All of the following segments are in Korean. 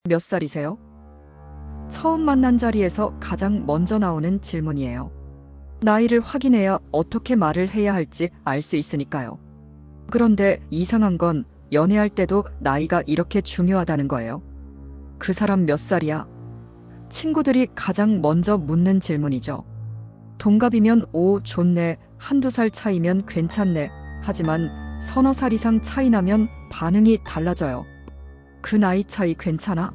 몇 살이세요? 처음 만난 자리에서 가장 먼저 나오는 질문이에요. 나이를 확인해야 어떻게 말을 해야 할지 알 수 있으니까요. 그런데 이상한 건 연애할 때도 나이가 이렇게 중요하다는 거예요. 그 사람 몇 살이야? 친구들이 가장 먼저 묻는 질문이죠. 동갑이면 오, 좋네. 한두 살 차이면 괜찮네. 하지만 서너 살 이상 차이 나면 반응이 달라져요. 그 나이 차이 괜찮아?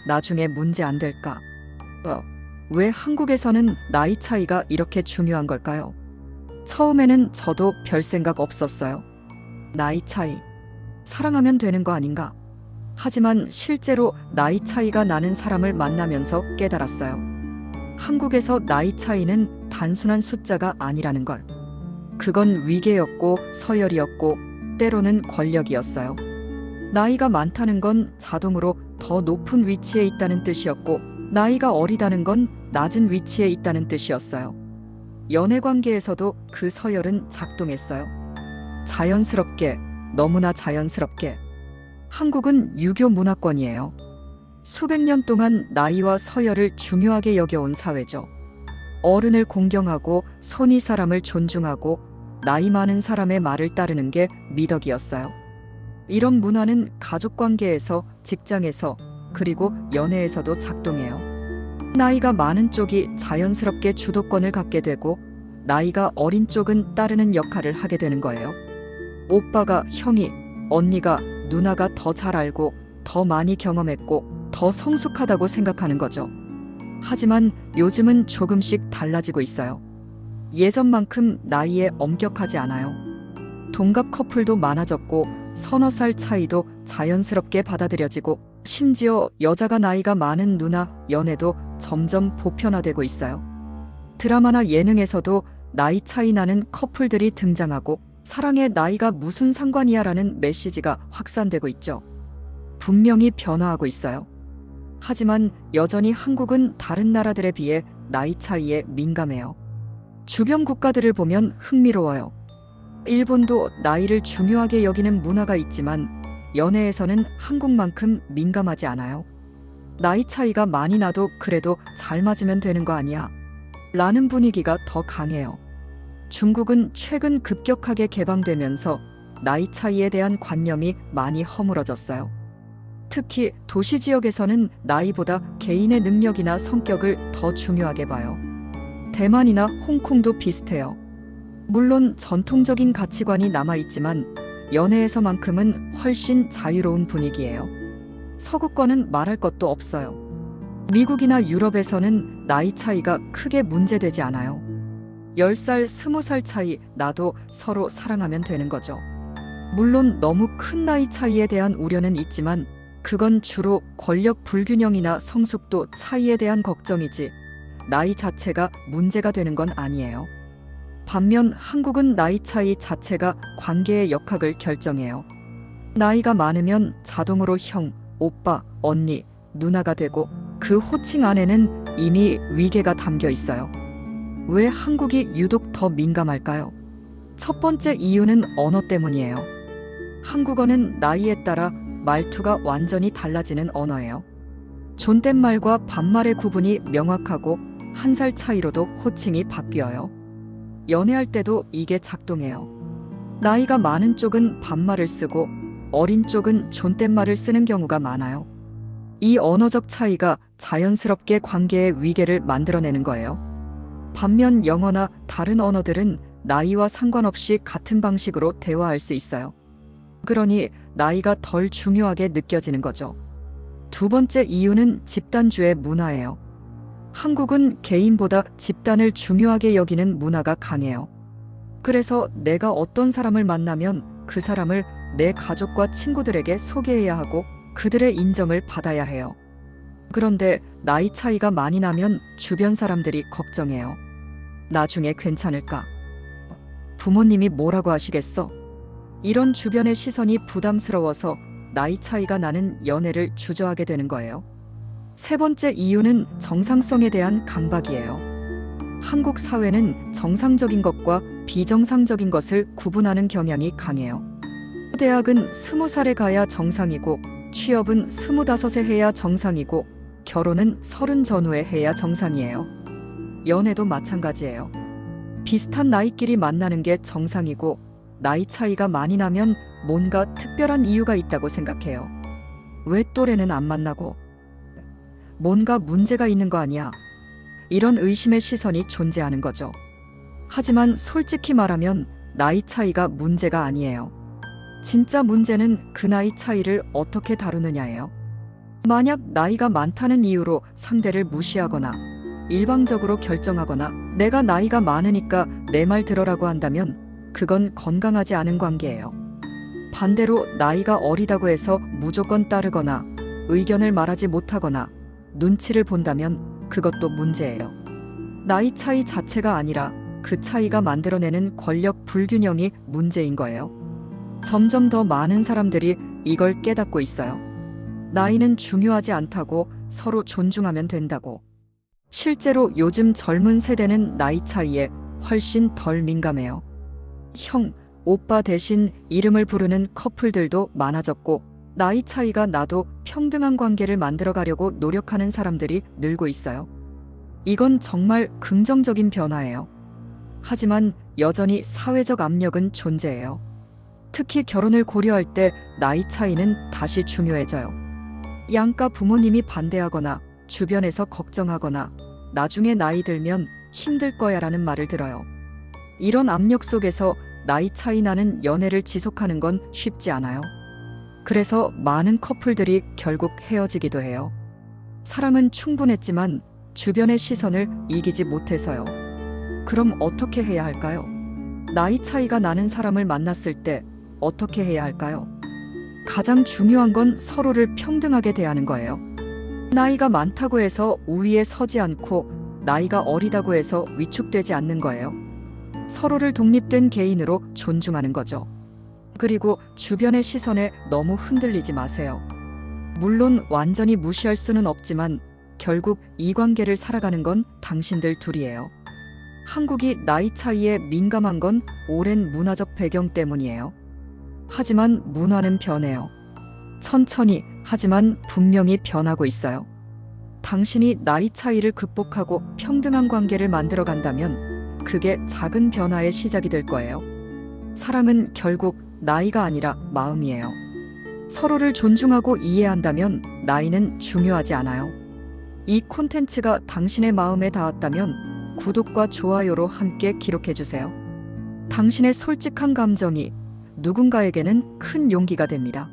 나중에 문제 안 될까? 왜 한국에서는 나이 차이가 이렇게 중요한 걸까요? 처음에는 저도 별 생각 없었어요. 나이 차이. 사랑하면 되는 거 아닌가? 하지만 실제로 나이 차이가 나는 사람을 만나면서 깨달았어요. 한국에서 나이 차이는 단순한 숫자가 아니라는 걸. 그건 위계였고 서열이었고 때로는 권력이었어요. 나이가 많다는 건 자동으로 더 높은 위치에 있다는 뜻이었고, 나이가 어리다는 건 낮은 위치에 있다는 뜻이었어요. 연애 관계에서도 그 서열은 작동했어요. 자연스럽게, 너무나 자연스럽게. 한국은 유교 문화권이에요. 수백 년 동안 나이와 서열을 중요하게 여겨온 사회죠. 어른을 공경하고 손위 사람을 존중하고 나이 많은 사람의 말을 따르는 게 미덕이었어요. 이런 문화는 가족관계에서, 직장에서, 그리고 연애에서도 작동해요. 나이가 많은 쪽이 자연스럽게 주도권을 갖게 되고 나이가 어린 쪽은 따르는 역할을 하게 되는 거예요. 오빠가, 형이, 언니가, 누나가 더 잘 알고 더 많이 경험했고 더 성숙하다고 생각하는 거죠. 하지만 요즘은 조금씩 달라지고 있어요. 예전만큼 나이에 엄격하지 않아요. 동갑 커플도 많아졌고 서너 살 차이도 자연스럽게 받아들여지고, 심지어 여자가 나이가 많은 누나, 연애도 점점 보편화되고 있어요. 드라마나 예능에서도 나이 차이 나는 커플들이 등장하고 사랑에 나이가 무슨 상관이야 라는 메시지가 확산되고 있죠. 분명히 변화하고 있어요. 하지만 여전히 한국은 다른 나라들에 비해 나이 차이에 민감해요. 주변 국가들을 보면 흥미로워요. 일본도 나이를 중요하게 여기는 문화가 있지만 연애에서는 한국만큼 민감하지 않아요. 나이 차이가 많이 나도 그래도 잘 맞으면 되는 거 아니야? 라는 분위기가 더 강해요. 중국은 최근 급격하게 개방되면서 나이 차이에 대한 관념이 많이 허물어졌어요. 특히 도시 지역에서는 나이보다 개인의 능력이나 성격을 더 중요하게 봐요. 대만이나 홍콩도 비슷해요. 물론 전통적인 가치관이 남아있지만 연애에서만큼은 훨씬 자유로운 분위기예요. 서구권은 말할 것도 없어요. 미국이나 유럽에서는 나이 차이가 크게 문제되지 않아요. 10살, 20살 차이 나도 서로 사랑하면 되는 거죠. 물론 너무 큰 나이 차이에 대한 우려는 있지만 그건 주로 권력 불균형이나 성숙도 차이에 대한 걱정이지 나이 자체가 문제가 되는 건 아니에요. 반면 한국은 나이 차이 자체가 관계의 역학을 결정해요. 나이가 많으면 자동으로 형, 오빠, 언니, 누나가 되고 그 호칭 안에는 이미 위계가 담겨 있어요. 왜 한국이 유독 더 민감할까요? 첫 번째 이유는 언어 때문이에요. 한국어는 나이에 따라 말투가 완전히 달라지는 언어예요. 존댓말과 반말의 구분이 명확하고 한 살 차이로도 호칭이 바뀌어요. 연애할 때도 이게 작동해요. 나이가 많은 쪽은 반말을 쓰고 어린 쪽은 존댓말을 쓰는 경우가 많아요. 이 언어적 차이가 자연스럽게 관계의 위계를 만들어내는 거예요. 반면 영어나 다른 언어들은 나이와 상관없이 같은 방식으로 대화할 수 있어요. 그러니 나이가 덜 중요하게 느껴지는 거죠. 두 번째 이유는 집단주의 문화예요. 한국은 개인보다 집단을 중요하게 여기는 문화가 강해요. 그래서 내가 어떤 사람을 만나면 그 사람을 내 가족과 친구들에게 소개해야 하고 그들의 인정을 받아야 해요. 그런데 나이 차이가 많이 나면 주변 사람들이 걱정해요. 나중에 괜찮을까? 부모님이 뭐라고 하시겠어? 이런 주변의 시선이 부담스러워서 나이 차이가 나는 연애를 주저하게 되는 거예요. 세 번째 이유는 정상성에 대한 강박이에요. 한국 사회는 정상적인 것과 비정상적인 것을 구분하는 경향이 강해요. 대학은 20살에 가야 정상이고 취업은 25에 해야 정상이고 결혼은 30 전후에 해야 정상이에요. 연애도 마찬가지예요. 비슷한 나이끼리 만나는 게 정상이고 나이 차이가 많이 나면 뭔가 특별한 이유가 있다고 생각해요. 왜 또래는 안 만나고? 뭔가 문제가 있는 거 아니야? 이런 의심의 시선이 존재하는 거죠. 하지만 솔직히 말하면 나이 차이가 문제가 아니에요. 진짜 문제는 그 나이 차이를 어떻게 다루느냐예요. 만약 나이가 많다는 이유로 상대를 무시하거나 일방적으로 결정하거나 내가 나이가 많으니까 내 말 들어라고 한다면 그건 건강하지 않은 관계예요. 반대로 나이가 어리다고 해서 무조건 따르거나 의견을 말하지 못하거나 눈치를 본다면 그것도 문제예요. 나이 차이 자체가 아니라 그 차이가 만들어내는 권력 불균형이 문제인 거예요. 점점 더 많은 사람들이 이걸 깨닫고 있어요. 나이는 중요하지 않다고, 서로 존중하면 된다고. 실제로 요즘 젊은 세대는 나이 차이에 훨씬 덜 민감해요. 형, 오빠 대신 이름을 부르는 커플들도 많아졌고, 나이 차이가 나도 평등한 관계를 만들어가려고 노력하는 사람들이 늘고 있어요. 이건 정말 긍정적인 변화예요. 하지만 여전히 사회적 압력은 존재해요. 특히 결혼을 고려할 때 나이 차이는 다시 중요해져요. 양가 부모님이 반대하거나 주변에서 걱정하거나 나중에 나이 들면 힘들 거야라는 말을 들어요. 이런 압력 속에서 나이 차이 나는 연애를 지속하는 건 쉽지 않아요. 그래서 많은 커플들이 결국 헤어지기도 해요. 사랑은 충분했지만 주변의 시선을 이기지 못해서요. 그럼 어떻게 해야 할까요? 나이 차이가 나는 사람을 만났을 때 어떻게 해야 할까요? 가장 중요한 건 서로를 평등하게 대하는 거예요. 나이가 많다고 해서 우위에 서지 않고 나이가 어리다고 해서 위축되지 않는 거예요. 서로를 독립된 개인으로 존중하는 거죠. 그리고 주변의 시선에 너무 흔들리지 마세요. 물론 완전히 무시할 수는 없지만 결국 이 관계를 살아가는 건 당신들 둘이에요. 한국이 나이 차이에 민감한 건 오랜 문화적 배경 때문이에요. 하지만 문화는 변해요. 천천히, 하지만 분명히 변하고 있어요. 당신이 나이 차이를 극복하고 평등한 관계를 만들어 간다면 그게 작은 변화의 시작이 될 거예요. 사랑은 결국 나이가 아니라 마음이에요. 서로를 존중하고 이해한다면 나이는 중요하지 않아요. 이 콘텐츠가 당신의 마음에 닿았다면 구독과 좋아요로 함께 기록해주세요. 당신의 솔직한 감정이 누군가에게는 큰 용기가 됩니다.